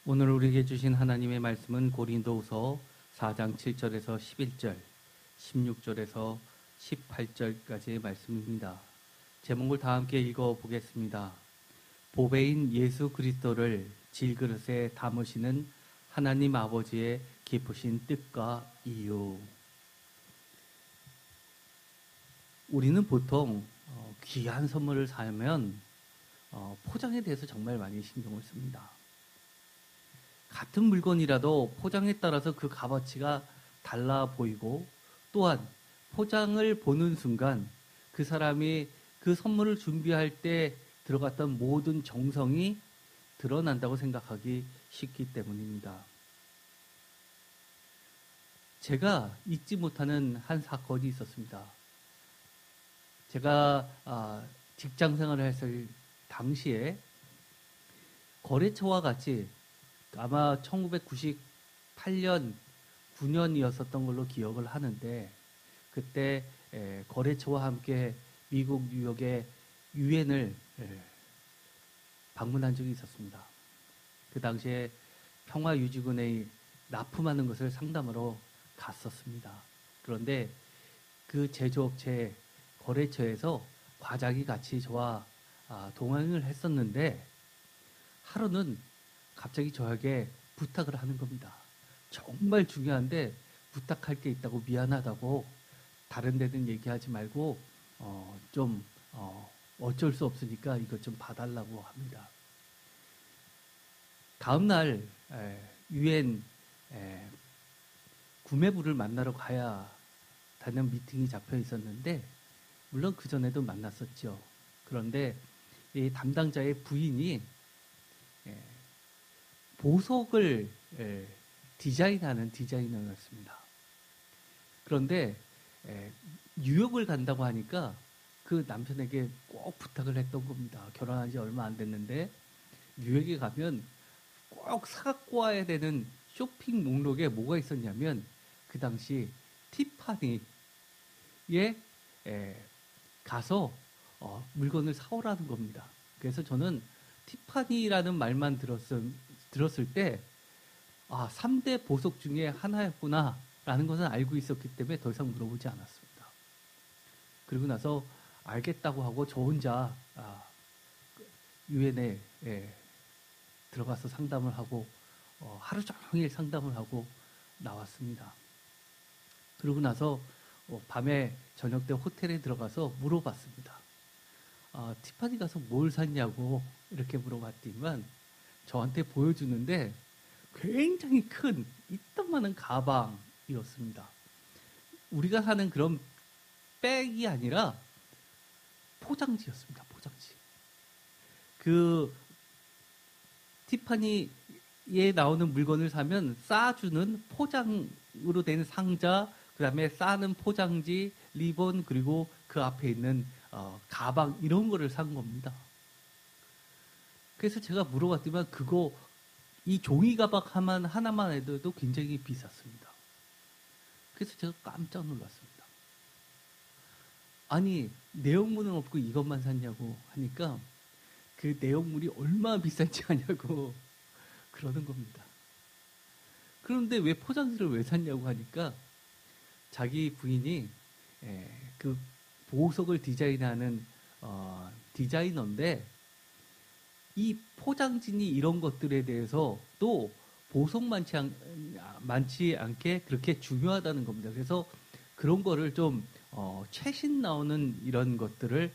오늘 우리에게 주신 하나님의 말씀은 고린도후서 4장 7절에서 11절, 16절에서 18절까지의 말씀입니다. 제목을 다 함께 읽어보겠습니다. 보배인 예수 그리스도를 질그릇에 담으시는 하나님 아버지의 깊으신 뜻과 이유. 우리는 보통 귀한 선물을 사면 포장에 대해서 정말 많이 신경을 씁니다. 같은 물건이라도 포장에 따라서 그 값어치가 달라 보이고, 또한 포장을 보는 순간 그 사람이 그 선물을 준비할 때 들어갔던 모든 정성이 드러난다고 생각하기 쉽기 때문입니다. 제가 잊지 못하는 한 사건이 있었습니다. 제가 직장 생활을 했을 당시에 거래처와 같이 아마 1998년, 9년이었었던 걸로 기억을 하는데, 그때 거래처와 함께 미국 뉴욕의 유엔을 방문한 적이 있었습니다. 그 당시에 평화유지군에 납품하는 것을 상담하러 갔었습니다. 그런데 그 제조업체 거래처에서 과장이 같이 저와 동행을 했었는데, 하루는 갑자기 저에게 부탁을 하는 겁니다. 정말 중요한데 부탁할 게 있다고, 미안하다고, 다른 데는 얘기하지 말고 어쩔 수 없으니까 이것 좀 봐달라고 합니다. 다음날 유엔 구매부를 만나러 가야 하는 미팅이 잡혀 있었는데, 물론 그 전에도 만났었죠. 그런데 이 담당자의 부인이 보석을 디자인하는 디자이너였습니다. 그런데 뉴욕을 간다고 하니까 그 남편에게 꼭 부탁을 했던 겁니다. 결혼한 지 얼마 안 됐는데 뉴욕에 가면 꼭 사갖고 와야 되는 쇼핑 목록에 뭐가 있었냐면, 그 당시 티파니에 가서 물건을 사오라는 겁니다. 그래서 저는 티파니라는 말만 들었을 때 3대 보석 중에 하나였구나 라는 것은 알고 있었기 때문에 더 이상 물어보지 않았습니다. 그리고 나서 알겠다고 하고 저 혼자 유엔에 들어가서 상담을 하고 하루 종일 상담을 하고 나왔습니다. 그러고 나서 밤에 저녁 때 호텔에 들어가서 물어봤습니다. 티파니 가서 뭘 샀냐고 이렇게 물어봤더니만 저한테 보여주는데 굉장히 큰 이따만한 가방이었습니다. 우리가 사는 그런 백이 아니라 포장지였습니다. 포장지. 그 티파니에 나오는 물건을 사면 싸주는 포장으로 된 상자, 그 다음에 싸는 포장지, 리본, 그리고 그 앞에 있는 가방, 이런 거를 산 겁니다. 그래서 제가 물어봤더니 이 종이 가방 하나만 해도 굉장히 비쌌습니다. 그래서 제가 깜짝 놀랐습니다. 아니, 내용물은 없고 이것만 샀냐고 하니까 그 내용물이 얼마나 비싼지 아냐고 그러는 겁니다. 그런데 왜 포장지를 왜 샀냐고 하니까 자기 부인이 그 보석을 디자인하는 디자이너인데, 이 포장지니 이런 것들에 대해서 또 보석 많지 않게 그렇게 중요하다는 겁니다. 그래서 그런 거를 좀 최신 나오는 이런 것들을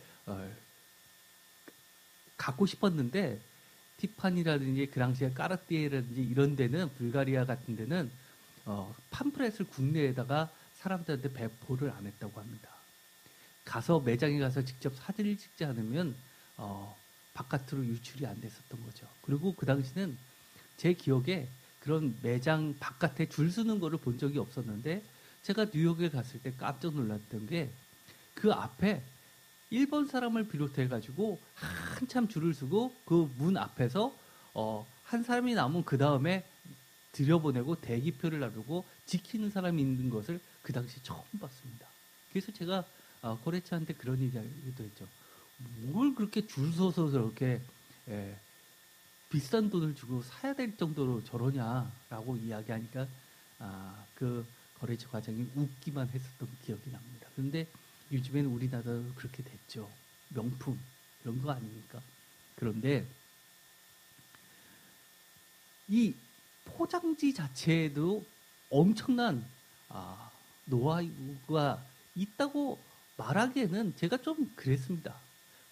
갖고 싶었는데, 티파니라든지 그 당시에 까르띠에라든지 이런 데는, 불가리아 같은 데는 팜프렛을 국내에다가 사람들한테 배포를 안 했다고 합니다. 매장에 가서 직접 사진을 찍지 않으면 바깥으로 유출이 안 됐었던 거죠. 그리고 그 당시는 제 기억에 그런 매장 바깥에 줄 서는 거를 본 적이 없었는데, 제가 뉴욕에 갔을 때 깜짝 놀랐던 게 그 앞에 일본 사람을 비롯해가지고 한참 줄을 서고 그 문 앞에서 한 사람이 남으면 그 다음에 들여보내고 대기표를 놔두고 지키는 사람이 있는 것을 그 당시 처음 봤습니다. 그래서 제가 거래처한테 그런 얘기도 했죠. 뭘 그렇게 줄 서서 저렇게 비싼 돈을 주고 사야 될 정도로 저러냐라고 이야기하니까 그 거래처 과장이 웃기만 했었던 기억이 납니다. 그런데 요즘에는 우리나라도 그렇게 됐죠. 명품 이런 거 아닙니까? 그런데 이 포장지 자체에도 엄청난 노하우가 있다고 말하기에는 제가 좀 그랬습니다.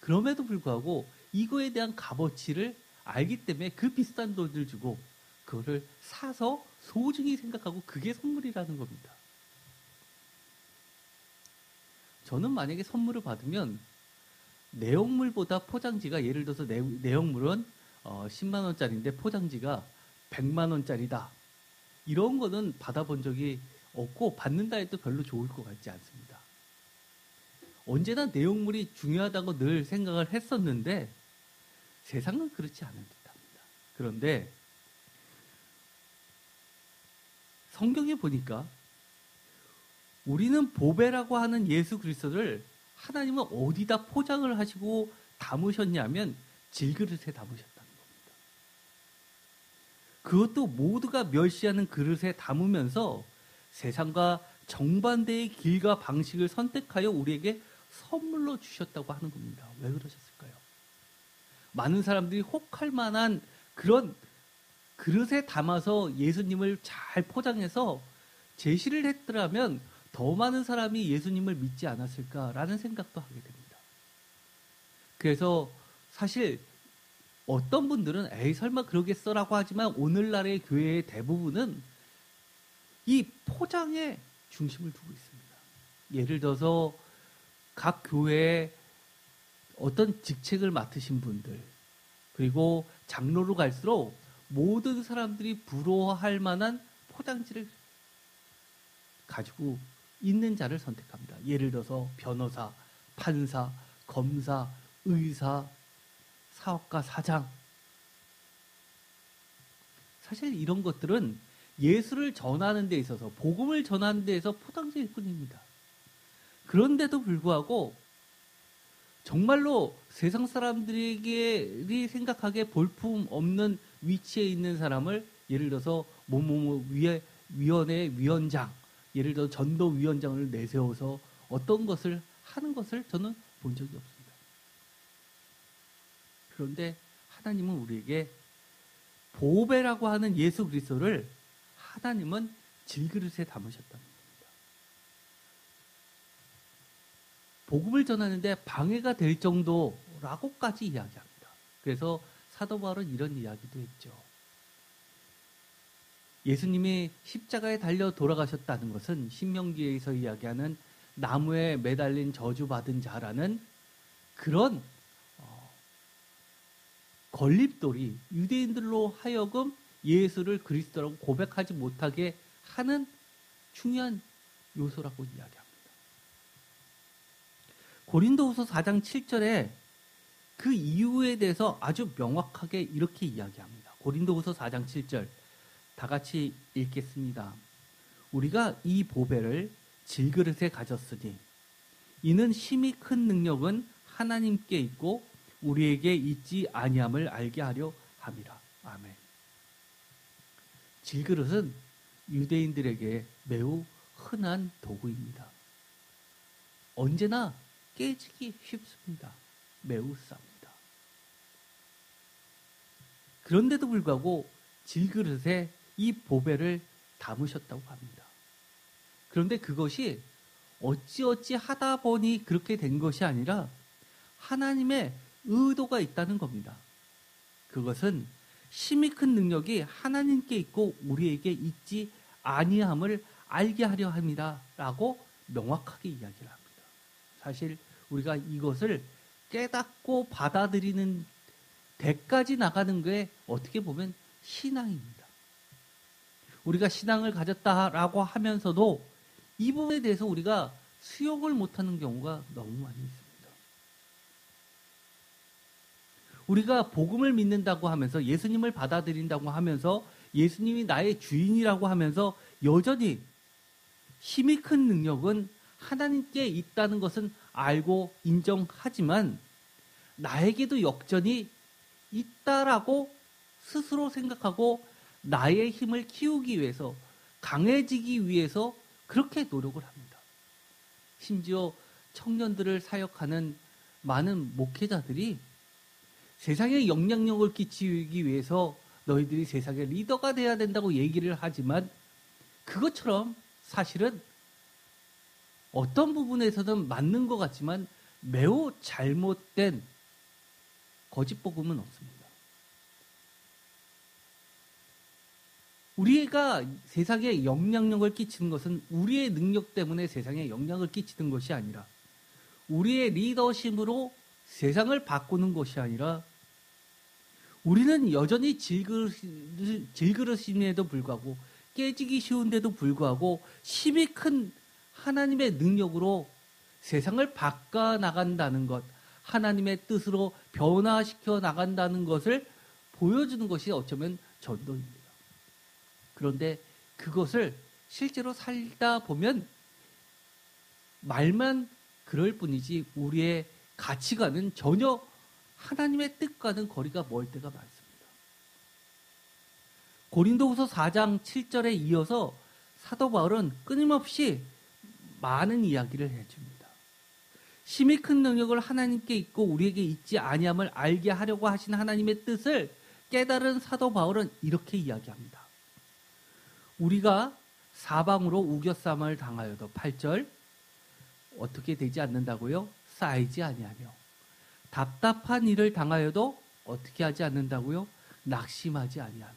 그럼에도 불구하고 이거에 대한 값어치를 알기 때문에 그 비싼 돈을 주고 그거를 사서 소중히 생각하고 그게 선물이라는 겁니다. 저는 만약에 선물을 받으면 내용물보다 포장지가, 예를 들어서 내용물은 10만 원짜리인데 포장지가 100만 원짜리다. 이런 거는 받아본 적이 없고 받는다 해도 별로 좋을 것 같지 않습니다. 언제나 내용물이 중요하다고 늘 생각을 했었는데 세상은 그렇지 않은 듯합니다. 그런데 성경에 보니까 우리는 보배라고 하는 예수 그리스도를 하나님은 어디다 포장을 하시고 담으셨냐면 질그릇에 담으셨다는 겁니다. 그것도 모두가 멸시하는 그릇에 담으면서 세상과 정반대의 길과 방식을 선택하여 우리에게 선물로 주셨다고 하는 겁니다. 왜 그러셨을까요? 많은 사람들이 혹할 만한 그런 그릇에 담아서 예수님을 잘 포장해서 제시를 했더라면 더 많은 사람이 예수님을 믿지 않았을까라는 생각도 하게 됩니다. 그래서 사실 어떤 분들은 에이 설마 그러겠어라고 하지만 오늘날의 교회의 대부분은 이 포장에 중심을 두고 있습니다. 예를 들어서 각 교회에 어떤 직책을 맡으신 분들, 그리고 장로로 갈수록 모든 사람들이 부러워할 만한 포장지를 가지고 있는 자를 선택합니다. 예를 들어서 변호사, 판사, 검사, 의사, 사업가, 사장. 사실 이런 것들은 예수를 전하는 데 있어서, 복음을 전하는 데 있어서 포장지일 뿐입니다. 그런데도 불구하고 정말로 세상 사람들에게 생각하기에 볼품 없는 위치에 있는 사람을, 예를 들어서 위원회 위원장, 예를 들어 전도위원장을 내세워서 어떤 것을 하는 것을 저는 본 적이 없습니다. 그런데 하나님은 우리에게 보배라고 하는 예수 그리스도를 하나님은 질그릇에 담으셨다는 겁니다. 복음을 전하는데 방해가 될 정도라고까지 이야기합니다. 그래서 사도 바울은 이런 이야기도 했죠. 예수님이 십자가에 달려 돌아가셨다는 것은 신명기에서 이야기하는 나무에 매달린 저주받은 자라는 그런 걸림돌이 유대인들로 하여금 예수를 그리스도라고 고백하지 못하게 하는 중요한 요소라고 이야기합니다. 고린도후서 4장 7절에 그 이유에 대해서 아주 명확하게 이렇게 이야기합니다. 고린도후서 4장 7절 다 같이 읽겠습니다. 우리가 이 보배를 질그릇에 가졌으니 이는 심히 큰 능력은 하나님께 있고 우리에게 있지 아니함을 알게 하려 함이라. 아멘. 질그릇은 유대인들에게 매우 흔한 도구입니다. 언제나 깨지기 쉽습니다. 매우 쌉니다. 그런데도 불구하고 질그릇에 이 보배를 담으셨다고 합니다. 그런데 그것이 어찌어찌 하다 보니 그렇게 된 것이 아니라 하나님의 의도가 있다는 겁니다. 그것은 심히 큰 능력이 하나님께 있고 우리에게 있지 아니함을 알게 하려 합니다. 라고 명확하게 이야기를 합니다. 사실 우리가 이것을 깨닫고 받아들이는 데까지 나가는 게 어떻게 보면 신앙입니다. 우리가 신앙을 가졌다라고 하면서도 이 부분에 대해서 우리가 수용을 못하는 경우가 너무 많이 있습니다. 우리가 복음을 믿는다고 하면서 예수님을 받아들인다고 하면서 예수님이 나의 주인이라고 하면서 여전히 힘이 큰 능력은 하나님께 있다는 것은 알고 인정하지만 나에게도 역전이 있다라고 스스로 생각하고 나의 힘을 키우기 위해서, 강해지기 위해서 그렇게 노력을 합니다. 심지어 청년들을 사역하는 많은 목회자들이 세상에 영향력을 끼치기 위해서 너희들이 세상의 리더가 돼야 된다고 얘기를 하지만, 그것처럼 사실은 어떤 부분에서는 맞는 것 같지만 매우 잘못된 거짓 복음은 없습니다. 우리가 세상에 영향력을 끼치는 것은 우리의 능력 때문에 세상에 영향을 끼치는 것이 아니라, 우리의 리더십으로 세상을 바꾸는 것이 아니라, 우리는 여전히 질그릇임에도 불구하고, 깨지기 쉬운데도 불구하고 힘이 큰 하나님의 능력으로 세상을 바꿔나간다는 것, 하나님의 뜻으로 변화시켜 나간다는 것을 보여주는 것이 어쩌면 전도입니다. 그런데 그것을 실제로 살다 보면 말만 그럴 뿐이지 우리의 가치관은 전혀 하나님의 뜻과는 거리가 멀 때가 많습니다. 고린도후서 4장 7절에 이어서 사도 바울은 끊임없이 많은 이야기를 해줍니다. 힘이 큰 능력을 하나님께 있고 우리에게 있지 아니함을 알게 하려고 하신 하나님의 뜻을 깨달은 사도 바울은 이렇게 이야기합니다. 우리가 사방으로 우겨쌈을 당하여도 8절 어떻게 되지 않는다고요? 쌓이지 아니하며, 답답한 일을 당하여도 어떻게 하지 않는다고요? 낙심하지 아니하며,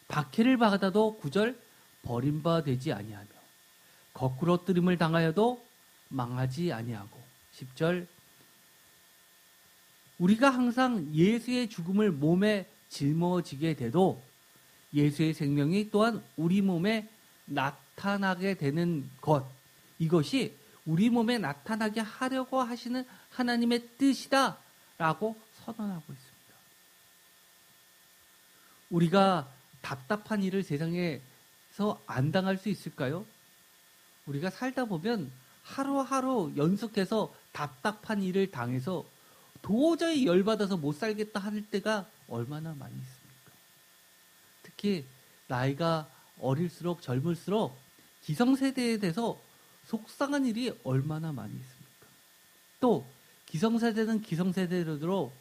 박해를 받아도 9절 버림받지 아니하며, 거꾸로 뜨림을 당하여도 망하지 아니하고, 10절 우리가 항상 예수의 죽음을 몸에 짊어지게 돼도 예수의 생명이 또한 우리 몸에 나타나게 되는 것, 이것이 우리 몸에 나타나게 하려고 하시는 하나님의 뜻이다 라고 선언하고 있습니다. 우리가 답답한 일을 세상에서 안 당할 수 있을까요? 우리가 살다 보면 하루하루 연속해서 답답한 일을 당해서 도저히 열받아서 못 살겠다 할 때가 얼마나 많이 있습니까? 특히 나이가 어릴수록 젊을수록 기성세대에 대해서 속상한 일이 얼마나 많이 있습니까? 또 기성세대는 기성세대로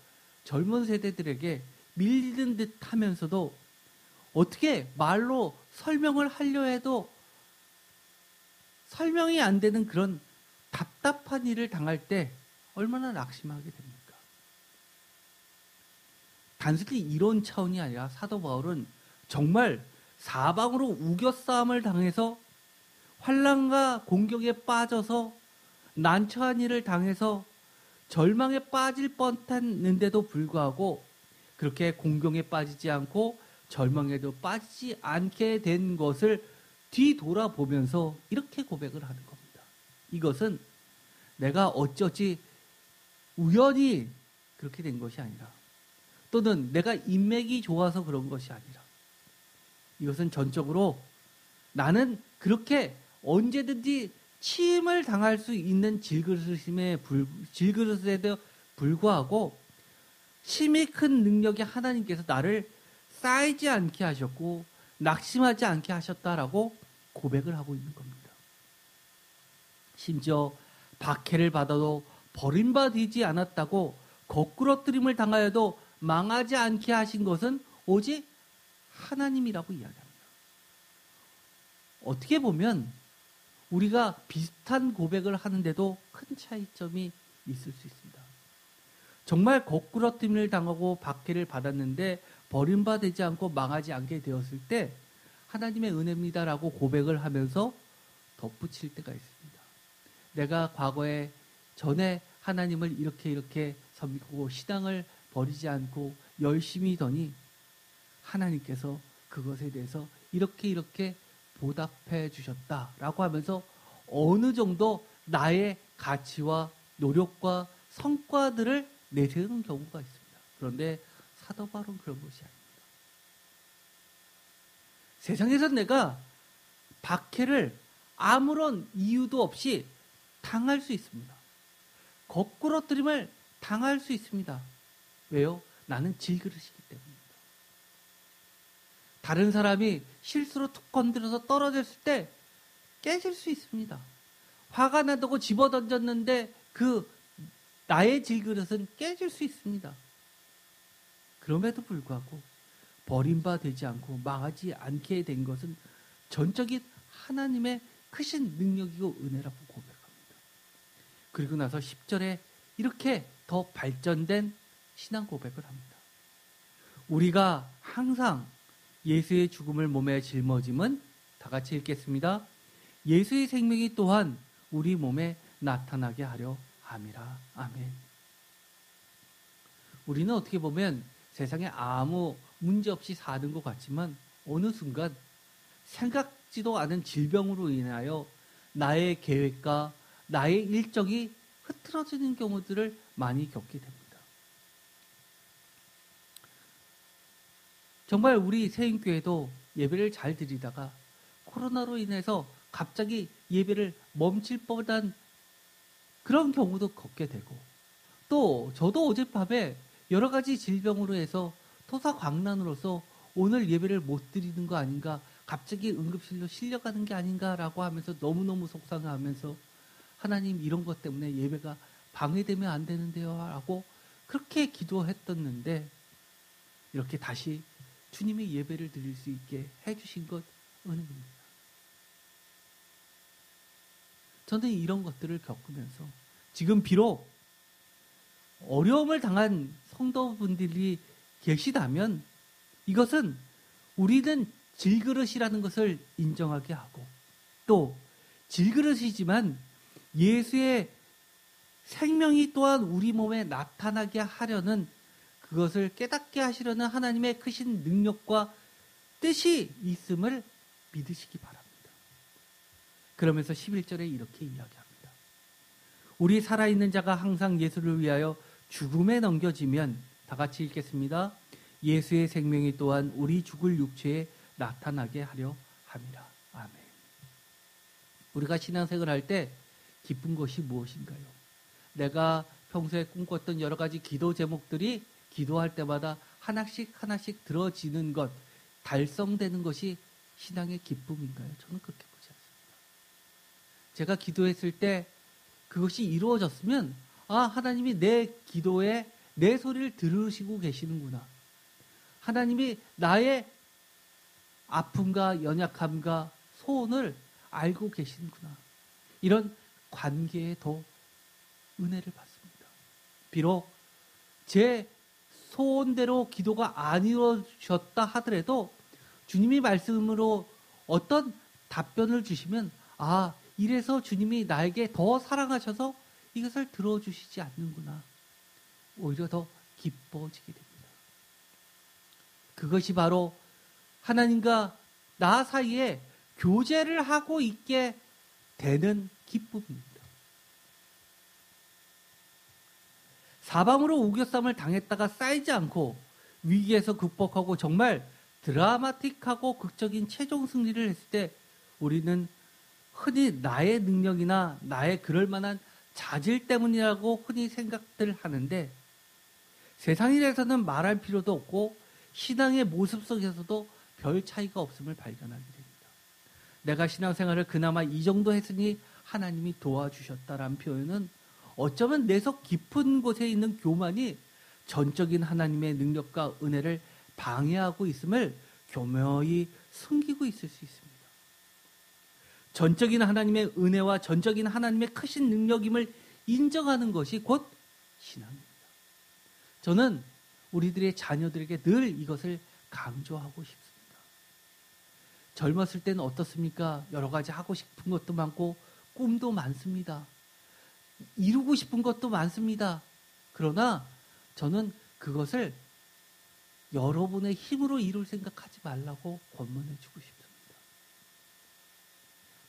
젊은 세대들에게 밀리는 듯 하면서도 어떻게 말로 설명을 하려 해도 설명이 안 되는 그런 답답한 일을 당할 때 얼마나 낙심하게 됩니까? 단순히 이론 차원이 아니라 사도 바울은 정말 사방으로 우겨싸움을 당해서 환난과 공격에 빠져서 난처한 일을 당해서 절망에 빠질 뻔했는데도 불구하고 그렇게 공경에 빠지지 않고 절망에도 빠지지 않게 된 것을 뒤돌아보면서 이렇게 고백을 하는 겁니다. 이것은 내가 어쩌지 우연히 그렇게 된 것이 아니라, 또는 내가 인맥이 좋아서 그런 것이 아니라, 이것은 전적으로 나는 그렇게 언제든지 침을 당할 수 있는 질그릇에도 불구하고 힘이 큰 능력의 하나님께서 나를 쌓이지 않게 하셨고 낙심하지 않게 하셨다라고 고백을 하고 있는 겁니다. 심지어 박해를 받아도 버림받지 않았다고, 거꾸러뜨림을 당하여도 망하지 않게 하신 것은 오직 하나님이라고 이야기합니다. 어떻게 보면 우리가 비슷한 고백을 하는데도 큰 차이점이 있을 수 있습니다. 정말 거꾸러뜨림을 당하고 박해를 받았는데 버림받지 않고 망하지 않게 되었을 때 하나님의 은혜입니다라고 고백을 하면서 덧붙일 때가 있습니다. 내가 과거에 전에 하나님을 이렇게 섬기고 신앙을 버리지 않고 열심히 더니 하나님께서 그것에 대해서 이렇게 보답해 주셨다라고 하면서 어느 정도 나의 가치와 노력과 성과들을 내세우는 경우가 있습니다. 그런데 사도 바울은 그런 것이 아닙니다. 세상에서 내가 박해를 아무런 이유도 없이 당할 수 있습니다. 거꾸러뜨림을 당할 수 있습니다. 왜요? 나는 질그릇이기 때문입니다. 다른 사람이 실수로 툭 건드려서 떨어졌을 때 깨질 수 있습니다. 화가 나다고 집어던졌는데 그 나의 질그릇은 깨질 수 있습니다. 그럼에도 불구하고 버림받지 않고 망하지 않게 된 것은 전적인 하나님의 크신 능력이고 은혜라고 고백합니다. 그리고 나서 10절에 이렇게 더 발전된 신앙 고백을 합니다. 우리가 항상 예수의 죽음을 몸에 짊어짐은 다 같이 읽겠습니다. 예수의 생명이 또한 우리 몸에 나타나게 하려 함이라. 아멘. 우리는 어떻게 보면 세상에 아무 문제 없이 사는 것 같지만 어느 순간 생각지도 않은 질병으로 인하여 나의 계획과 나의 일정이 흐트러지는 경우들을 많이 겪게 됩니다. 정말 우리 세인교회도 예배를 잘 드리다가 코로나로 인해서 갑자기 예배를 멈출 뻔한 그런 경우도 겪게 되고, 또 저도 어젯밤에 여러 가지 질병으로 해서 토사광난으로서 오늘 예배를 못 드리는 거 아닌가, 갑자기 응급실로 실려가는 게 아닌가라고 하면서 너무너무 속상해하면서 하나님 이런 것 때문에 예배가 방해되면 안 되는데요 라고 그렇게 기도했었는데, 이렇게 다시 주님의 예배를 드릴 수 있게 해주신 것 은혜입니다. 저는 이런 것들을 겪으면서 지금 비록 어려움을 당한 성도분들이 계시다면 이것은 우리는 질그릇이라는 것을 인정하게 하고, 또 질그릇이지만 예수의 생명이 또한 우리 몸에 나타나게 하려는, 그것을 깨닫게 하시려는 하나님의 크신 능력과 뜻이 있음을 믿으시기 바랍니다. 그러면서 11절에 이렇게 이야기합니다. 우리 살아있는 자가 항상 예수를 위하여 죽음에 넘겨지면, 다 같이 읽겠습니다. 예수의 생명이 또한 우리 죽을 육체에 나타나게 하려 함이라. 아멘. 우리가 신앙생활을 할 때 기쁜 것이 무엇인가요? 내가 평소에 꿈꿨던 여러 가지 기도 제목들이 기도할 때마다 하나씩 하나씩 들어지는 것, 달성되는 것이 신앙의 기쁨인가요? 저는 그렇게 보지 않습니다. 제가 기도했을 때 그것이 이루어졌으면, 아, 하나님이 내 기도에 내 소리를 들으시고 계시는구나. 하나님이 나의 아픔과 연약함과 소원을 알고 계시는구나. 이런 관계에 더 은혜를 받습니다. 비록 제 소원대로 기도가 안 이루어졌다 하더라도 주님이 말씀으로 어떤 답변을 주시면, 아, 이래서 주님이 나에게 더 사랑하셔서 이것을 들어주시지 않는구나. 오히려 더 기뻐지게 됩니다. 그것이 바로 하나님과 나 사이에 교제를 하고 있게 되는 기쁨입니다. 사방으로 우겨쌈을 당했다가 쌓이지 않고 위기에서 극복하고 정말 드라마틱하고 극적인 최종 승리를 했을 때 우리는 흔히 나의 능력이나 나의 그럴 만한 자질 때문이라고 흔히 생각들 하는데, 세상일에서는 말할 필요도 없고 신앙의 모습 속에서도 별 차이가 없음을 발견하게 됩니다. 내가 신앙생활을 그나마 이 정도 했으니 하나님이 도와주셨다라는 표현은 어쩌면 내 속 깊은 곳에 있는 교만이 전적인 하나님의 능력과 은혜를 방해하고 있음을 교묘히 숨기고 있을 수 있습니다. 전적인 하나님의 은혜와 전적인 하나님의 크신 능력임을 인정하는 것이 곧 신앙입니다. 저는 우리들의 자녀들에게 늘 이것을 강조하고 싶습니다. 젊었을 때는 어떻습니까? 여러 가지 하고 싶은 것도 많고 꿈도 많습니다. 이루고 싶은 것도 많습니다. 그러나 저는 그것을 여러분의 힘으로 이룰 생각하지 말라고 권면해주고 싶습니다.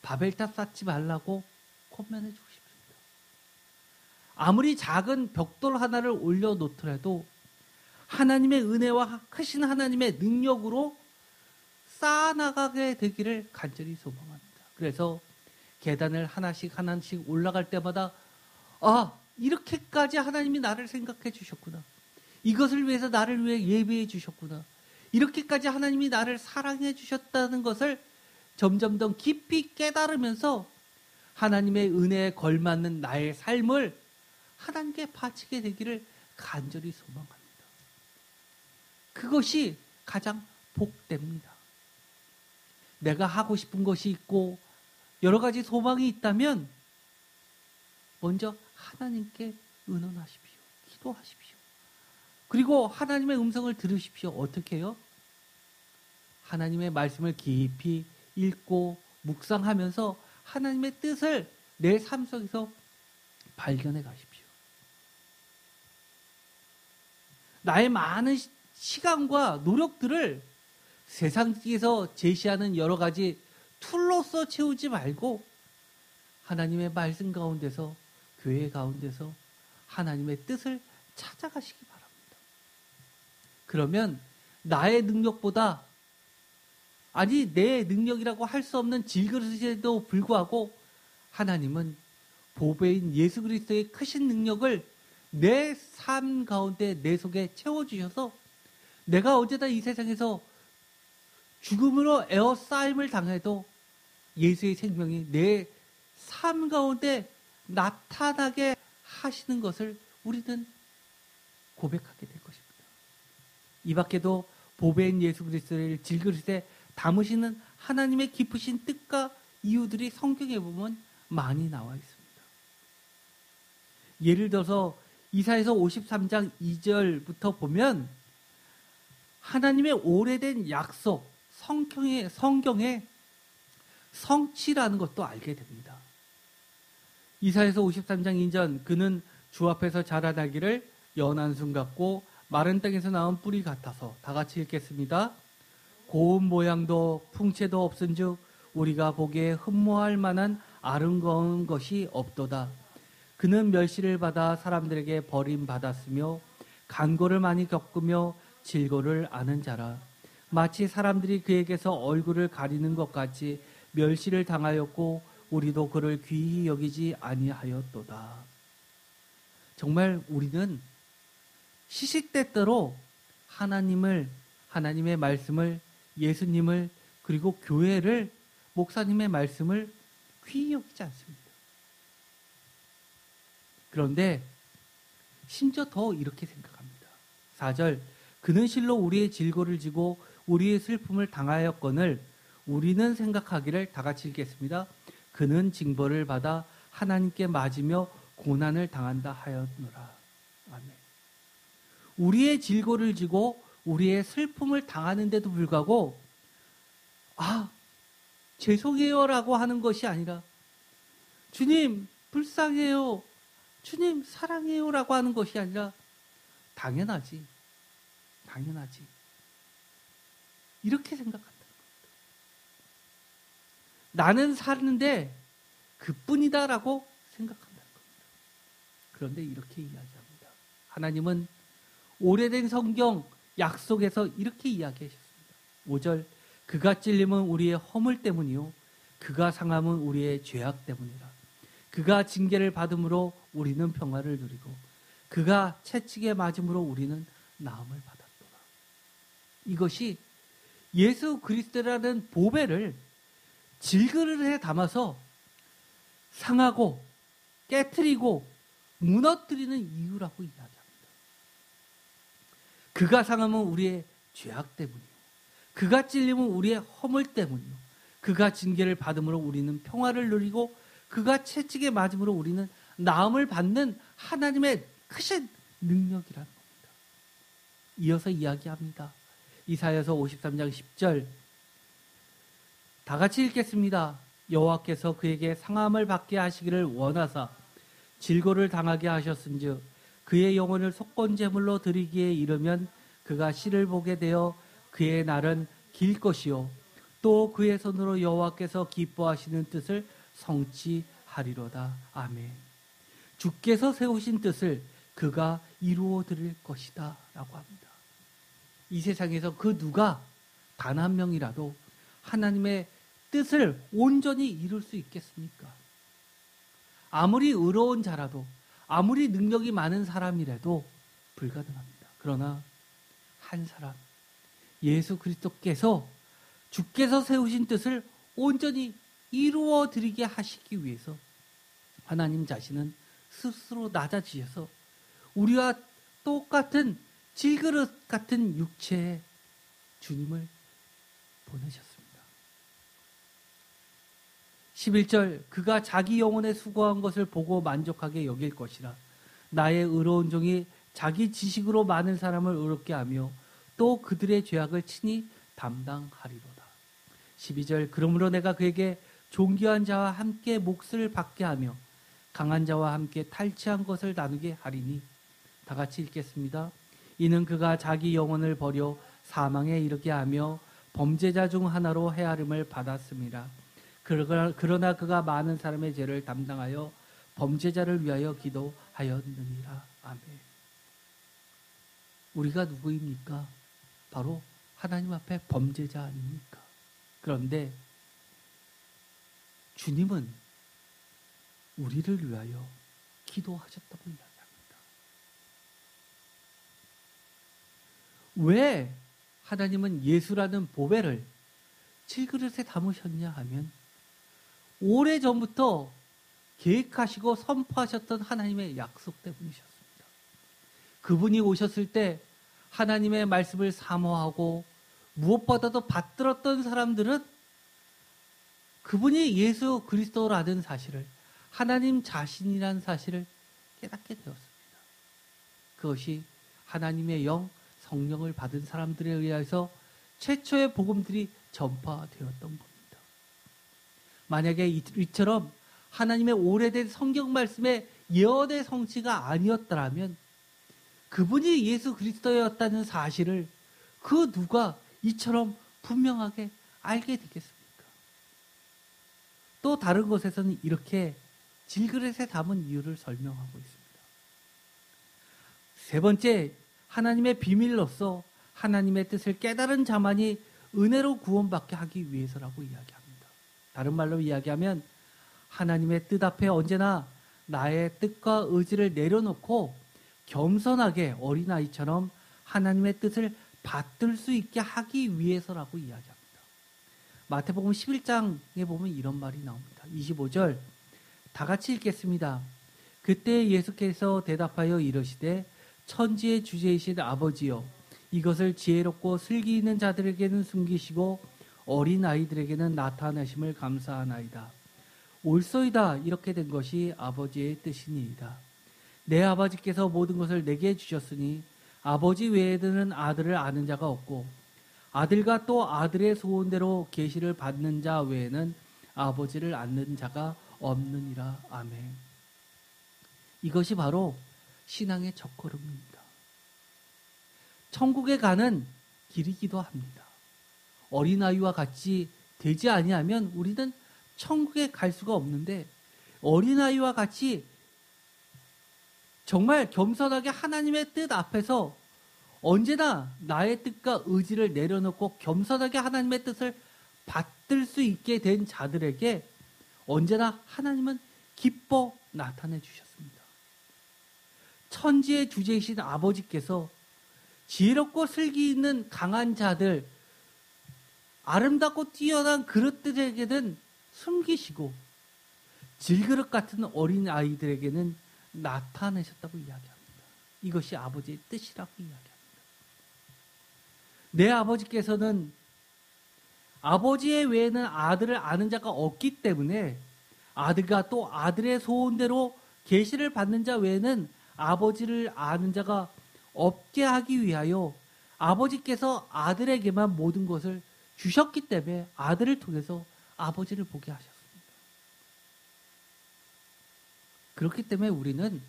바벨탑 쌓지 말라고 권면해주고 싶습니다. 아무리 작은 벽돌 하나를 올려놓더라도 하나님의 은혜와 크신 하나님의 능력으로 쌓아나가게 되기를 간절히 소망합니다. 그래서 계단을 하나씩 하나씩 올라갈 때마다, 아, 이렇게까지 하나님이 나를 생각해 주셨구나. 이것을 위해서 나를 위해 예배해 주셨구나. 이렇게까지 하나님이 나를 사랑해 주셨다는 것을 점점 더 깊이 깨달으면서 하나님의 은혜에 걸맞는 나의 삶을 하나님께 바치게 되기를 간절히 소망합니다. 그것이 가장 복됩니다. 내가 하고 싶은 것이 있고 여러 가지 소망이 있다면 먼저 하나님께 의논하십시오. 기도하십시오. 그리고 하나님의 음성을 들으십시오. 어떻게 해요? 하나님의 말씀을 깊이 읽고 묵상하면서 하나님의 뜻을 내 삶 속에서 발견해 가십시오. 나의 많은 시간과 노력들을 세상에서 제시하는 여러 가지 툴로서 채우지 말고 하나님의 말씀 가운데서, 교회 가운데서 하나님의 뜻을 찾아가시기 바랍니다. 그러면 나의 능력보다, 아니 내 능력이라고 할 수 없는 질그릇에도 불구하고 하나님은 보배인 예수 그리스도의 크신 능력을 내 삶 가운데 내 속에 채워주셔서 내가 어제다 이 세상에서 죽음으로 에워싸임을 당해도 예수의 생명이 내 삶 가운데 나타나게 하시는 것을 우리는 고백하게 될 것입니다. 이 밖에도 보배인 예수 그리스도를 질그릇에 담으시는 하나님의 깊으신 뜻과 이유들이 성경에 보면 많이 나와 있습니다. 예를 들어서 이사야서 53장 2절부터 보면 하나님의 오래된 약속, 성경의 성취라는 것도 알게 됩니다. 이사야서 53장 2절, 그는 주 앞에서 자라나기를 연한 순 같고 마른 땅에서 나온 뿌리 같아서. 다 같이 읽겠습니다. 고운 모양도 풍채도 없은즉 우리가 보기에 흠모할 만한 아름다운 것이 없도다. 그는 멸시를 받아 사람들에게 버림받았으며 간고를 많이 겪으며 질고를 아는 자라. 마치 사람들이 그에게서 얼굴을 가리는 것 같이 멸시를 당하였고 우리도 그를 귀히 여기지 아니하였도다. 정말 우리는 시시때때로 하나님의 말씀을, 예수님을, 그리고 교회를, 목사님의 말씀을 귀히 여기지 않습니다. 그런데 심지어 더 이렇게 생각합니다. 4절, 그는 실로 우리의 질고를 지고 우리의 슬픔을 당하였거늘 우리는 생각하기를. 다 같이 읽겠습니다. 그는 징벌을 받아 하나님께 맞으며 고난을 당한다 하였노라. 아멘. 우리의 질고를 지고 우리의 슬픔을 당하는데도 불구하고 죄송해요라고 하는 것이 아니라 주님 불쌍해요, 주님 사랑해요라고 하는 것이 아니라 당연하지 이렇게 생각한다는 겁니다. 나는 사는데 그뿐이다라고 생각한다는 겁니다. 그런데 이렇게 이야기합니다. 하나님은 오래된 성경 약속에서 이렇게 이야기하셨습니다. 5절, 그가 찔림은 우리의 허물 때문이요 그가 상함은 우리의 죄악 때문이라. 그가 징계를 받음으로 우리는 평화를 누리고 그가 채찍에 맞음으로 우리는 나음을 받았도다. 이것이 예수 그리스도라는 보배를 질그릇에 담아서 상하고 깨트리고 무너뜨리는 이유라고 이야기합니다. 그가 상함은 우리의 죄악 때문이요 그가 찔림은 우리의 허물 때문이요 그가 징계를 받음으로 우리는 평화를 누리고 그가 채찍에 맞음으로 우리는 나음을 받는 하나님의 크신 능력이라는 겁니다. 이어서 이야기합니다. 이사야서 53장 10절, 다 같이 읽겠습니다. 여호와께서 그에게 상함을 받게 하시기를 원하사 질고를 당하게 하셨은즉 그의 영혼을 속건제물로 드리기에 이르면 그가 씨를 보게 되어 그의 날은 길 것이요 또 그의 손으로 여호와께서 기뻐하시는 뜻을 성취하리로다. 아멘. 주께서 세우신 뜻을 그가 이루어 드릴 것이다 라고 합니다. 이 세상에서 그 누가 단 한 명이라도 하나님의 뜻을 온전히 이룰 수 있겠습니까? 아무리 의로운 자라도, 아무리 능력이 많은 사람이라도 불가능합니다. 그러나 한 사람, 예수 그리스도께서 주께서 세우신 뜻을 온전히 이루어 드리게 하시기 위해서 하나님 자신은 스스로 낮아지셔서 우리와 똑같은 질그릇 같은 육체의 주님을 보내셨습니다. 11절 그가 자기 영혼에 수고한 것을 보고 만족하게 여길 것이라. 나의 의로운 종이 자기 지식으로 많은 사람을 의롭게 하며 또 그들의 죄악을 친히 담당하리로다. 12절 그러므로 내가 그에게 존귀한 자와 함께 몫을 받게 하며 강한 자와 함께 탈취한 것을 나누게 하리니. 다 같이 읽겠습니다. 이는 그가 자기 영혼을 버려 사망에 이르게 하며 범죄자 중 하나로 헤아림을 받았습니다. 그러나 그가 많은 사람의 죄를 담당하여 범죄자를 위하여 기도하였느니라. 아멘. 우리가 누구입니까? 바로 하나님 앞에 범죄자 아닙니까? 그런데 주님은 우리를 위하여 기도하셨다고 이야기합니다. 왜 하나님은 예수라는 보배를 질그릇에 담으셨냐 하면 오래전부터 계획하시고 선포하셨던 하나님의 약속 때문이셨습니다. 그분이 오셨을 때 하나님의 말씀을 사모하고 무엇보다도 받들었던 사람들은 그분이 예수 그리스도라는 사실을, 하나님 자신이라는 사실을 깨닫게 되었습니다. 그것이 하나님의 영, 성령을 받은 사람들에 의해서 최초의 복음들이 전파되었던 겁니다. 만약에 이처럼 하나님의 오래된 성경 말씀의 예언의 성취가 아니었더라면 그분이 예수 그리스도였다는 사실을 그 누가 이처럼 분명하게 알게 되겠습니까? 또 다른 곳에서는 이렇게 질그릇에 담은 이유를 설명하고 있습니다. 세 번째, 하나님의 비밀로서 하나님의 뜻을 깨달은 자만이 은혜로 구원받게 하기 위해서라고 이야기합니다. 다른 말로 이야기하면 하나님의 뜻 앞에 언제나 나의 뜻과 의지를 내려놓고 겸손하게 어린아이처럼 하나님의 뜻을 받들 수 있게 하기 위해서라고 이야기합니다. 마태복음 11장에 보면 이런 말이 나옵니다. 25절 다 같이 읽겠습니다. 그때 예수께서 대답하여 이르시되 천지의 주제이신 아버지여 이것을 지혜롭고 슬기 있는 자들에게는 숨기시고 어린 아이들에게는 나타내심을 감사하나이다. 옳소이다. 이렇게 된 것이 아버지의 뜻이니이다. 내 아버지께서 모든 것을 내게 주셨으니 아버지 외에는 아들을 아는 자가 없고 아들과 또 아들의 소원대로 계시를 받는 자 외에는 아버지를 아는 자가 없느니라. 아멘. 이것이 바로 신앙의 첫걸음입니다. 천국에 가는 길이기도 합니다. 어린아이와 같이 되지 아니하면 우리는 천국에 갈 수가 없는데 어린아이와 같이 정말 겸손하게 하나님의 뜻 앞에서 언제나 나의 뜻과 의지를 내려놓고 겸손하게 하나님의 뜻을 받들 수 있게 된 자들에게 언제나 하나님은 기뻐 나타내 주셨습니다. 천지의 주제이신 아버지께서 지혜롭고 슬기 있는 강한 자들, 아름답고 뛰어난 그릇들에게는 숨기시고 질그릇 같은 어린 아이들에게는 나타내셨다고 이야기합니다. 이것이 아버지의 뜻이라고 이야기합니다. 내 아버지께서는 아버지의 외에는 아들을 아는 자가 없기 때문에 아들과 또 아들의 소원대로 계시를 받는 자 외에는 아버지를 아는 자가 없게 하기 위하여 아버지께서 아들에게만 모든 것을 주셨기 때문에 아들을 통해서 아버지를 보게 하셨습니다. 그렇기 때문에 우리는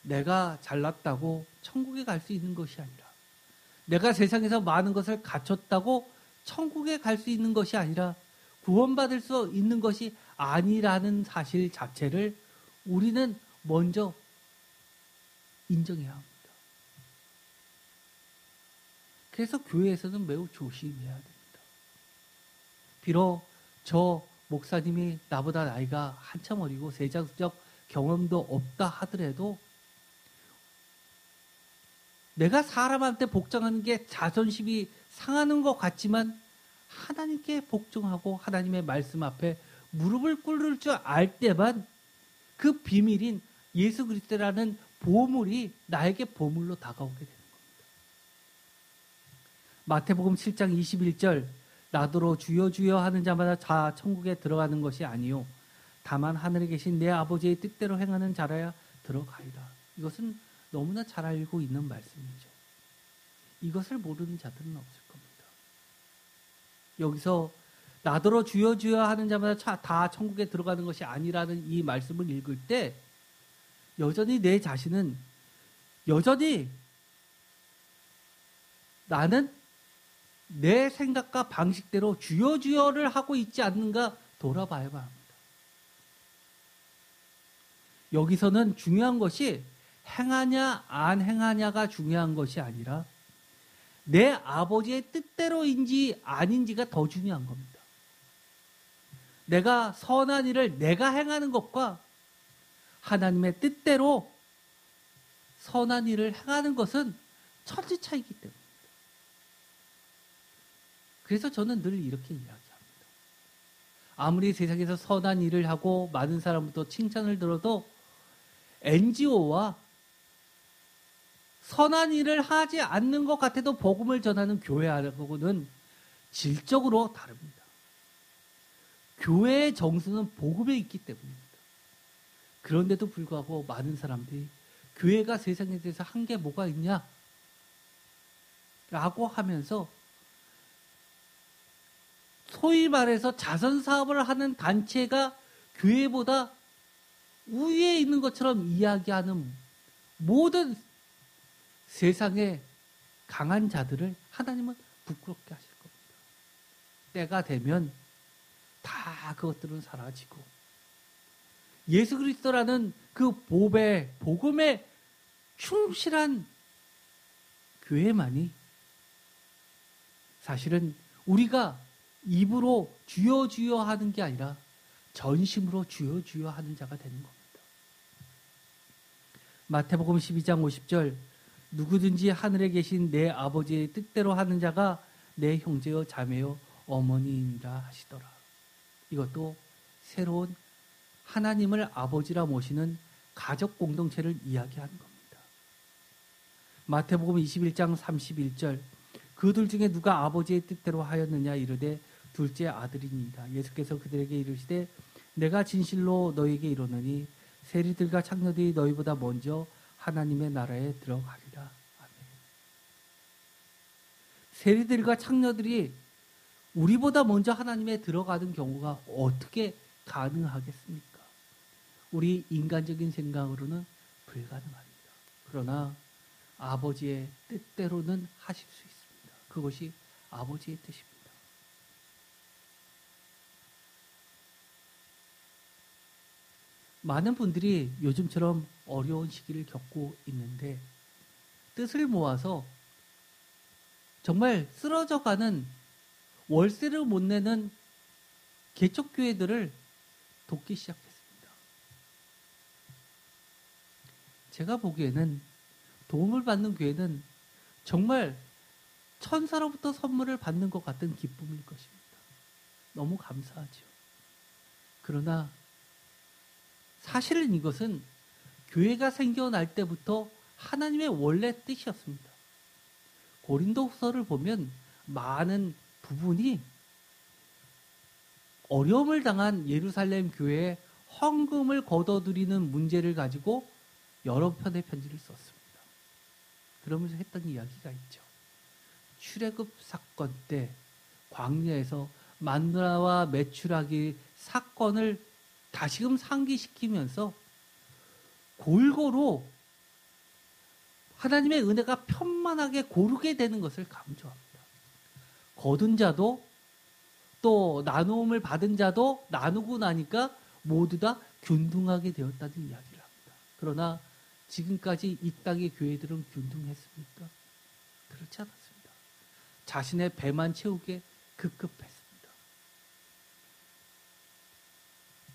내가 잘났다고 천국에 갈 수 있는 것이 아니라 내가 세상에서 많은 것을 갖췄다고 천국에 갈 수 있는 것이 아니라 구원받을 수 있는 것이 아니라는 사실 자체를 우리는 먼저 인정해야 합니다. 그래서 교회에서는 매우 조심해야 됩니다. 비록 저 목사님이 나보다 나이가 한참 어리고 세상적 경험도 없다 하더라도 내가 사람한테 복장하는 게 자존심이 상하는 것 같지만 하나님께 복종하고 하나님의 말씀 앞에 무릎을 꿇을 줄 알 때만 그 비밀인 예수 그리스도라는 보물이 나에게 보물로 다가오게 되는 겁니다. 마태복음 7장 21절 나더러 주여 주여 하는 자마다 다 천국에 들어가는 것이 아니요 다만 하늘에 계신 내 아버지의 뜻대로 행하는 자라야 들어가리라. 이것은 너무나 잘 알고 있는 말씀이죠. 이것을 모르는 자들은 없을 겁니다. 여기서 나더러 주여 주여 하는 자마다 다 천국에 들어가는 것이 아니라는 이 말씀을 읽을 때 여전히 내 자신은 여전히 나는 내 생각과 방식대로 주여 주여를 하고 있지 않는가 돌아봐야만 합니다. 여기서는 중요한 것이 행하냐 안 행하냐가 중요한 것이 아니라 내 아버지의 뜻대로인지 아닌지가 더 중요한 겁니다. 내가 선한 일을 내가 행하는 것과 하나님의 뜻대로 선한 일을 행하는 것은 천지 차이기 때문입니다. 그래서 저는 늘 이렇게 이야기합니다. 아무리 세상에서 선한 일을 하고 많은 사람부터 칭찬을 들어도 NGO와 선한 일을 하지 않는 것 같아도 복음을 전하는 교회하고는 질적으로 다릅니다. 교회의 정수는 복음에 있기 때문입니다. 그런데도 불구하고 많은 사람들이 교회가 세상에 대해서 한 게 뭐가 있냐? 라고 하면서 소위 말해서 자선사업을 하는 단체가 교회보다 우위에 있는 것처럼 이야기하는 모든 세상의 강한 자들을 하나님은 부끄럽게 하실 겁니다. 때가 되면 다 그것들은 사라지고 예수 그리스도라는 그 복음에 충실한 교회만이 사실은 우리가 입으로 주여 주여 하는 게 아니라 전심으로 주여 주여 하는 자가 되는 겁니다. 마태복음 12장 50절 누구든지 하늘에 계신 내 아버지의 뜻대로 하는 자가 내 형제여 자매여 어머니이니라 하시더라. 이것도 새로운 하나님을 아버지라 모시는 가족 공동체를 이야기하는 겁니다. 마태복음 21장 31절 그들 중에 누가 아버지의 뜻대로 하였느냐 이르되 둘째 아들이니이다. 예수께서 그들에게 이르시되 내가 진실로 너희에게 이르노니 세리들과 창녀들이 너희보다 먼저 하나님의 나라에 들어가리라. 아멘. 세리들과 창녀들이 우리보다 먼저 하나님에 들어가는 경우가 어떻게 가능하겠습니까? 우리 인간적인 생각으로는 불가능합니다. 그러나 아버지의 뜻대로는 하실 수 있습니다. 그것이 아버지의 뜻입니다. 많은 분들이 요즘처럼 어려운 시기를 겪고 있는데 뜻을 모아서 정말 쓰러져가는 월세를 못 내는 개척교회들을 돕기 시작했습니다. 제가 보기에는 도움을 받는 교회는 정말 천사로부터 선물을 받는 것 같은 기쁨일 것입니다. 너무 감사하죠. 그러나 사실은 이것은 교회가 생겨날 때부터 하나님의 원래 뜻이었습니다. 고린도후서를 보면 많은 부분이 어려움을 당한 예루살렘 교회에 헌금을 거둬들이는 문제를 가지고 여러 편의 편지를 썼습니다. 그러면서 했던 이야기가 있죠. 출애굽 사건 때 광야에서 만나와 메추라기 사건을 다시금 상기시키면서 골고루 하나님의 은혜가 편만하게 고르게 되는 것을 강조합니다. 거둔 자도 또 나눔을 받은 자도 나누고 나니까 모두 다 균등하게 되었다는 이야기를 합니다. 그러나 지금까지 이 땅의 교회들은 균등했습니까? 그렇지 않았습니다. 자신의 배만 채우게 급급했습니다.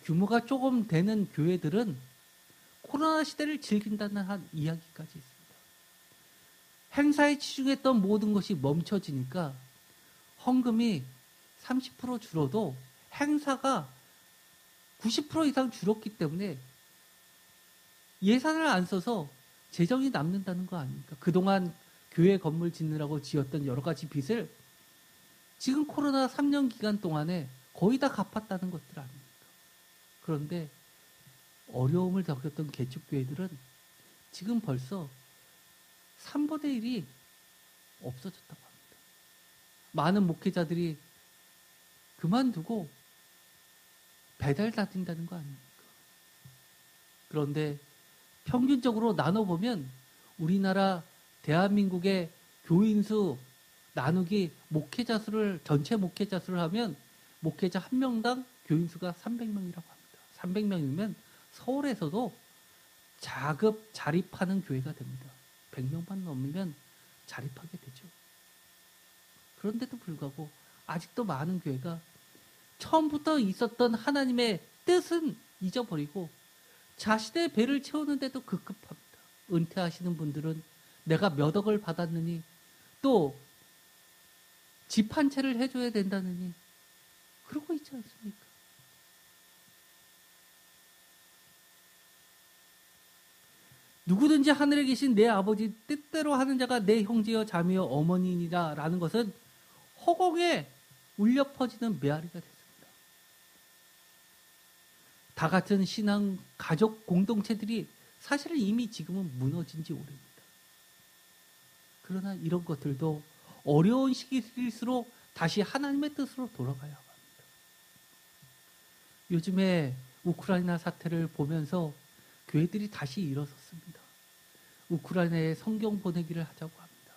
규모가 조금 되는 교회들은 코로나 시대를 즐긴다는 한 이야기까지 있습니다. 행사에 치중했던 모든 것이 멈춰지니까 헌금이 30% 줄어도 행사가 90% 이상 줄었기 때문에 예산을 안 써서 재정이 남는다는 거 아닙니까? 그동안 교회 건물 짓느라고 지었던 여러 가지 빚을 지금 코로나 3년 기간 동안에 거의 다 갚았다는 것들 아닙니까? 그런데 어려움을 겪었던 개척교회들은 지금 벌써 3분의 1이 없어졌다고 합니다. 많은 목회자들이 그만두고 배달 다닌다는 거 아닙니까? 그런데 평균적으로 나눠보면 우리나라 대한민국의 교인 수 나누기 목회자 수를 전체 목회자 수를 하면 목회자 한 명당 교인 수가 300명이라고 합니다. 300명이면 서울에서도 자급 자립하는 교회가 됩니다. 100명만 넘으면 자립하게 되죠. 그런데도 불구하고 아직도 많은 교회가 처음부터 있었던 하나님의 뜻은 잊어버리고 자신의 배를 채우는데도 급급합니다. 은퇴하시는 분들은 내가 몇 억을 받았느니 또 집 한 채를 해줘야 된다느니 그러고 있지 않습니까? 누구든지 하늘에 계신 내 아버지 뜻대로 하는 자가 내 형제여 자매여 어머니니라 라는 것은 허공에 울려 퍼지는 메아리가 됐습니다. 다 같은 신앙 가족 공동체들이 사실은 이미 지금은 무너진 지 오래입니다. 그러나 이런 것들도 어려운 시기일수록 다시 하나님의 뜻으로 돌아가야 합니다. 요즘에 우크라이나 사태를 보면서 교회들이 다시 일어섰습니다. 우크라이나에 성경 보내기를 하자고 합니다.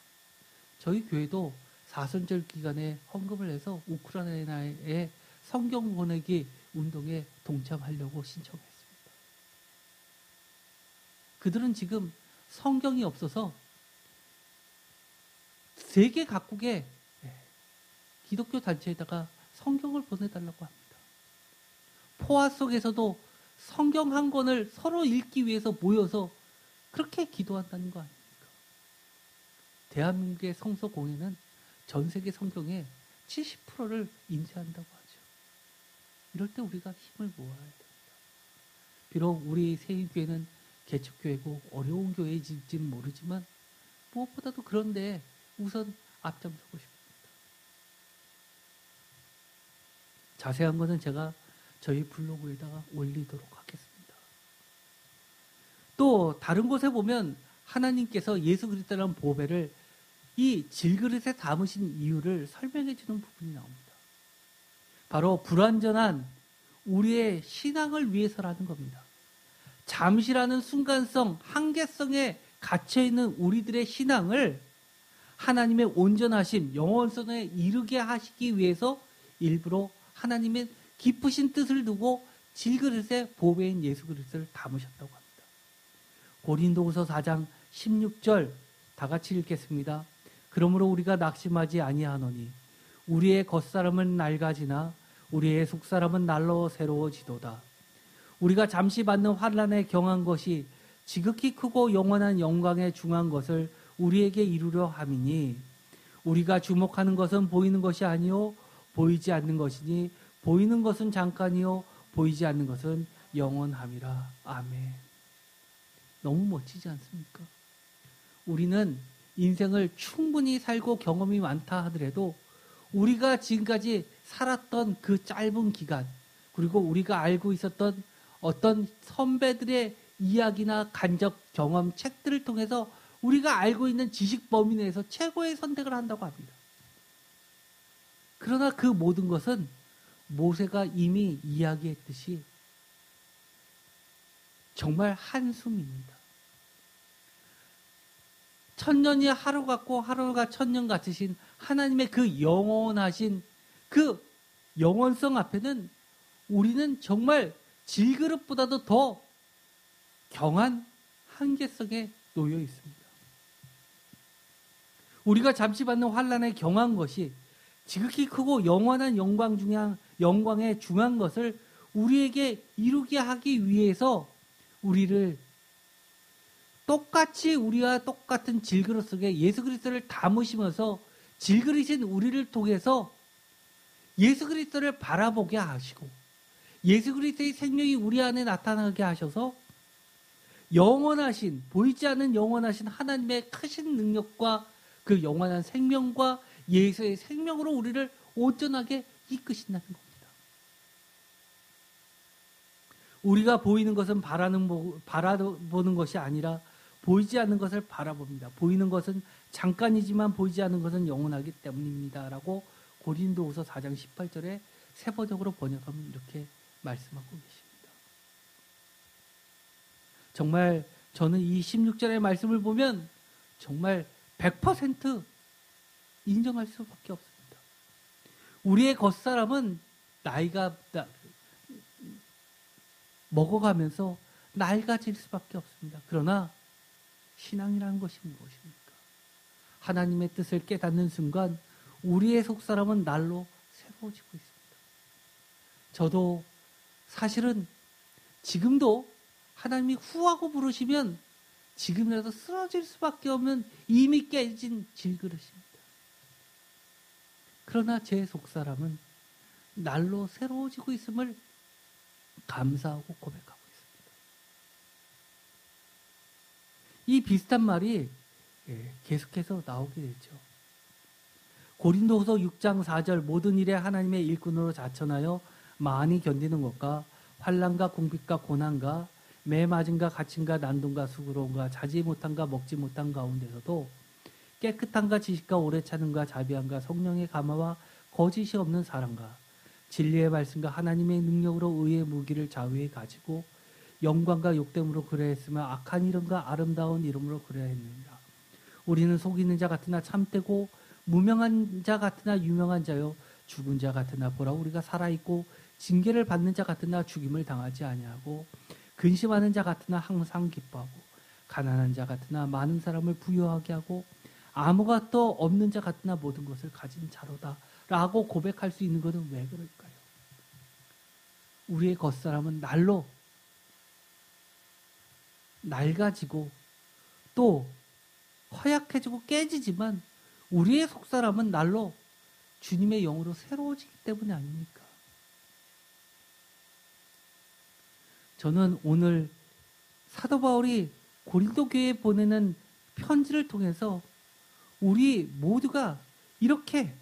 저희 교회도 사순절 기간에 헌금을 해서 우크라이나에 성경 보내기 운동에 동참하려고 신청했습니다. 그들은 지금 성경이 없어서 세계 각국의 기독교 단체에다가 성경을 보내달라고 합니다. 포화 속에서도 성경 한 권을 서로 읽기 위해서 모여서 그렇게 기도한다는 거 아닙니까? 대한민국의 성서 공예는 전 세계 성경의 70%를 인쇄한다고 하죠. 이럴 때 우리가 힘을 모아야 됩니다. 비록 우리 세인교회는 개척교회고 어려운 교회일지는 모르지만 무엇보다도 그런데 우선 앞장서고 싶습니다. 자세한 것은 제가 저희 블로그에다가 올리도록 하겠습니다. 또 다른 곳에 보면 하나님께서 예수 그리스도라는 보배를 이 질그릇에 담으신 이유를 설명해 주는 부분이 나옵니다. 바로 불완전한 우리의 신앙을 위해서라는 겁니다. 잠시라는 순간성, 한계성에 갇혀있는 우리들의 신앙을 하나님의 온전하심, 영원성에 이르게 하시기 위해서 일부러 하나님의 깊으신 뜻을 두고 질그릇에 보배인 예수 그리스도를 담으셨다고 합니다. 고린도후서 4장 16절 다 같이 읽겠습니다. 그러므로 우리가 낙심하지 아니하노니 우리의 겉사람은 낡아지나 우리의 속사람은 날로 새로워지도다. 우리가 잠시 받는 환난에 경한 것이 지극히 크고 영원한 영광에 중한 것을 우리에게 이루려 함이니 우리가 주목하는 것은 보이는 것이 아니요 보이지 않는 것이니 보이는 것은 잠깐이요 보이지 않는 것은 영원함이라. 아멘. 너무 멋지지 않습니까? 우리는 인생을 충분히 살고 경험이 많다 하더라도 우리가 지금까지 살았던 그 짧은 기간 그리고 우리가 알고 있었던 어떤 선배들의 이야기나 간접 경험 책들을 통해서 우리가 알고 있는 지식 범위 내에서 최고의 선택을 한다고 합니다. 그러나 그 모든 것은 모세가 이미 이야기했듯이 정말 한숨입니다. 천년이 하루 같고 하루가 천년 같으신 하나님의 그 영원하신 그 영원성 앞에는 우리는 정말 질그릇보다도 더 경한 한계성에 놓여 있습니다. 우리가 잠시 받는 환난에 경한 것이 지극히 크고 영원한 영광에 중한 것을 우리에게 이루게 하기 위해서 우리를 똑같이 우리와 똑같은 질그릇 속에 예수 그리스도를 담으시면서 질그릇인 우리를 통해서 예수 그리스도를 바라보게 하시고 예수 그리스도의 생명이 우리 안에 나타나게 하셔서 영원하신, 보이지 않는 영원하신 하나님의 크신 능력과 그 영원한 생명과 예수의 생명으로 우리를 온전하게 이끄신다는 겁니다. 우리가 보이는 것은 바라보는 것이 아니라 보이지 않는 것을 바라봅니다. 보이는 것은 잠깐이지만 보이지 않는 것은 영원하기 때문입니다. 라고 고린도후서 4장 18절에 세번역으로 번역하면 이렇게 말씀하고 계십니다. 정말 저는 이 16절의 말씀을 보면 정말 100% 인정할 수밖에 없습니다. 우리의 겉사람은 나이가 먹어가면서 낡아질 수밖에 없습니다. 그러나 신앙이라는 것이 무엇입니까? 하나님의 뜻을 깨닫는 순간 우리의 속사람은 날로 새로워지고 있습니다. 저도 사실은 지금도 하나님이 후하고 부르시면 지금이라도 쓰러질 수밖에 없는 이미 깨진 질그릇입니다. 그러나 제 속사람은 날로 새로워지고 있음을 감사하고 고백하고 있습니다. 이 비슷한 말이 계속해서 나오게 되죠. 고린도후서 6장 4절 모든 일에 하나님의 일꾼으로 자천하여 많이 견디는 것과 환난과 궁핍과 고난과 매 맞음과 갇힘과 난동과 수고로움과 자지 못함과 먹지 못한 가운데서도 깨끗함과 지식과 오래 참음과 자비함과 성령의 감화와 거짓이 없는 사랑과 진리의 말씀과 하나님의 능력으로 의의 무기를 좌우에 가지고 영광과 욕됨으로 그래했으며 악한 이름과 아름다운 이름으로 그래했느니라. 우리는 속이는 자 같으나 참되고 무명한 자 같으나 유명한 자요 죽은 자 같으나 보라 우리가 살아있고 징계를 받는 자 같으나 죽임을 당하지 아니하고 근심하는 자 같으나 항상 기뻐하고 가난한 자 같으나 많은 사람을 부유하게 하고 아무것도 없는 자 같으나 모든 것을 가진 자로다 라고 고백할 수 있는 것은 왜 그럴까요? 우리의 겉사람은 날로 낡아지고 또 허약해지고 깨지지만 우리의 속사람은 날로 주님의 영으로 새로워지기 때문이 아닙니까? 저는 오늘 사도 바울이 고린도 교회에 보내는 편지를 통해서 우리 모두가 이렇게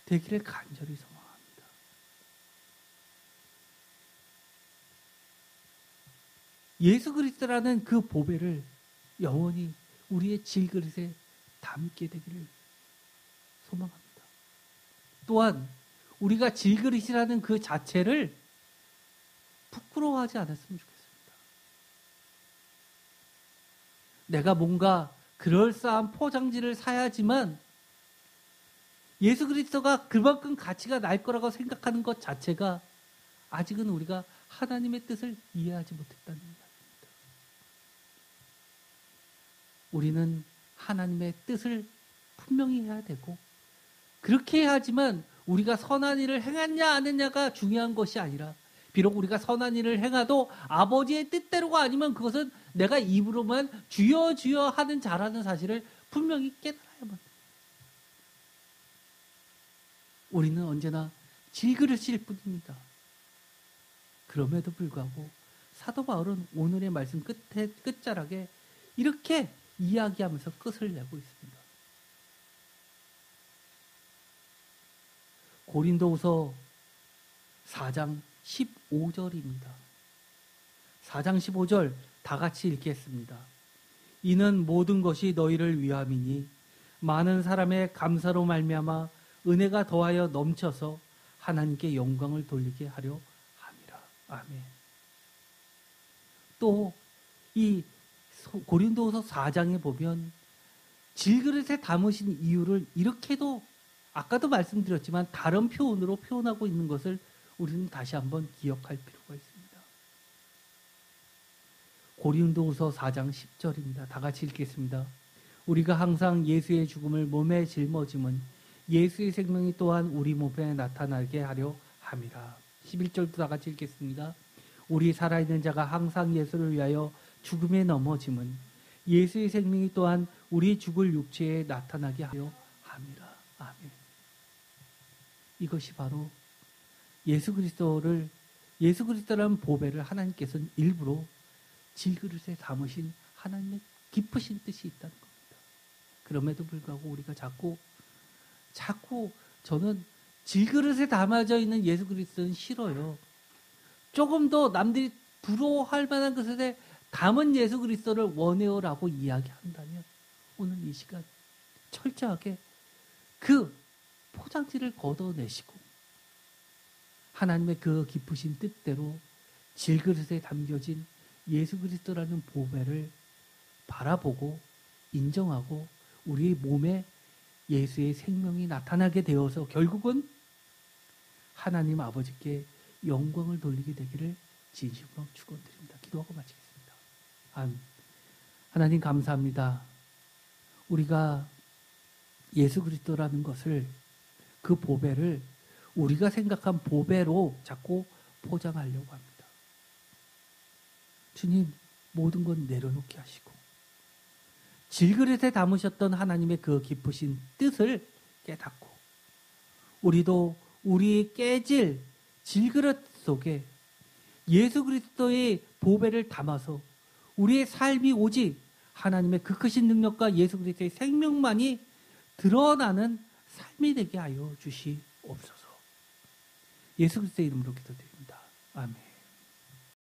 되기를 간절히 소망합니다. 예수 그리스도라는 그 보배를 영원히 우리의 질그릇에 담게 되기를 소망합니다. 또한 우리가 질그릇이라는 그 자체를 부끄러워하지 않았으면 좋겠습니다. 내가 뭔가 그럴싸한 포장지를 사야지만 예수 그리스도가 그만큼 가치가 날 거라고 생각하는 것 자체가 아직은 우리가 하나님의 뜻을 이해하지 못했다는 말입니다. 우리는 하나님의 뜻을 분명히 해야 되고 그렇게 해야지만 우리가 선한 일을 행했냐 안 했냐가 중요한 것이 아니라 비록 우리가 선한 일을 행해도 아버지의 뜻대로가 아니면 그것은 내가 입으로만 주여 주여 하는 자라는 사실을 분명히 깨달아야만 합니다. 우리는 언제나 질그릇일 뿐입니다. 그럼에도 불구하고 사도 바울은 오늘의 말씀 끝자락에 이렇게 이야기하면서 끝을 내고 있습니다. 고린도후서 4장 15절입니다. 4장 15절 다 같이 읽겠습니다. 이는 모든 것이 너희를 위함이니 많은 사람의 감사로 말미암아 은혜가 더하여 넘쳐서 하나님께 영광을 돌리게 하려 함이라. 아멘. 또 이 고린도후서 4장에 보면 질그릇에 담으신 이유를 이렇게도 아까도 말씀드렸지만 다른 표현으로 표현하고 있는 것을 우리는 다시 한번 기억할 필요가 있습니다. 고린도후서 4장 10절입니다. 다 같이 읽겠습니다. 우리가 항상 예수의 죽음을 몸에 짊어짐은 예수의 생명이 또한 우리 몸에 나타나게 하려 함이라. 11절도 다 같이 읽겠습니다. 우리 살아있는 자가 항상 예수를 위하여 죽음에 넘어짐은 예수의 생명이 또한 우리 죽을 육체에 나타나게 하려 함이라. 아멘. 이것이 바로 예수 그리스도라는 보배를 하나님께서는 일부러 질그릇에 담으신 하나님의 깊으신 뜻이 있다는 겁니다. 그럼에도 불구하고 우리가 자꾸 저는 질그릇에 담아져 있는 예수 그리스도는 싫어요. 조금 더 남들이 부러워할 만한 것에 담은 예수 그리스도를 원해요라고 이야기한다면 오늘 이 시간 철저하게 그 포장지를 걷어내시고 하나님의 그 깊으신 뜻대로 질그릇에 담겨진 예수 그리스도라는 보배를 바라보고 인정하고 우리 몸에 예수의 생명이 나타나게 되어서 결국은 하나님 아버지께 영광을 돌리게 되기를 진심으로 축원드립니다. 기도하고 마치겠습니다. 하나님 감사합니다. 우리가 예수 그리스도라는 것을 그 보배를 우리가 생각한 보배로 자꾸 포장하려고 합니다. 주님 모든 건 내려놓게 하시고 질그릇에 담으셨던 하나님의 그 깊으신 뜻을 깨닫고 우리도 우리 깨질 질그릇 속에 예수 그리스도의 보배를 담아서 우리의 삶이 오직 하나님의 그 크신 능력과 예수 그리스도의 생명만이 드러나는 삶이 되게 하여 주시옵소서. 예수 그리스도의 이름으로 기도드립니다. 아멘.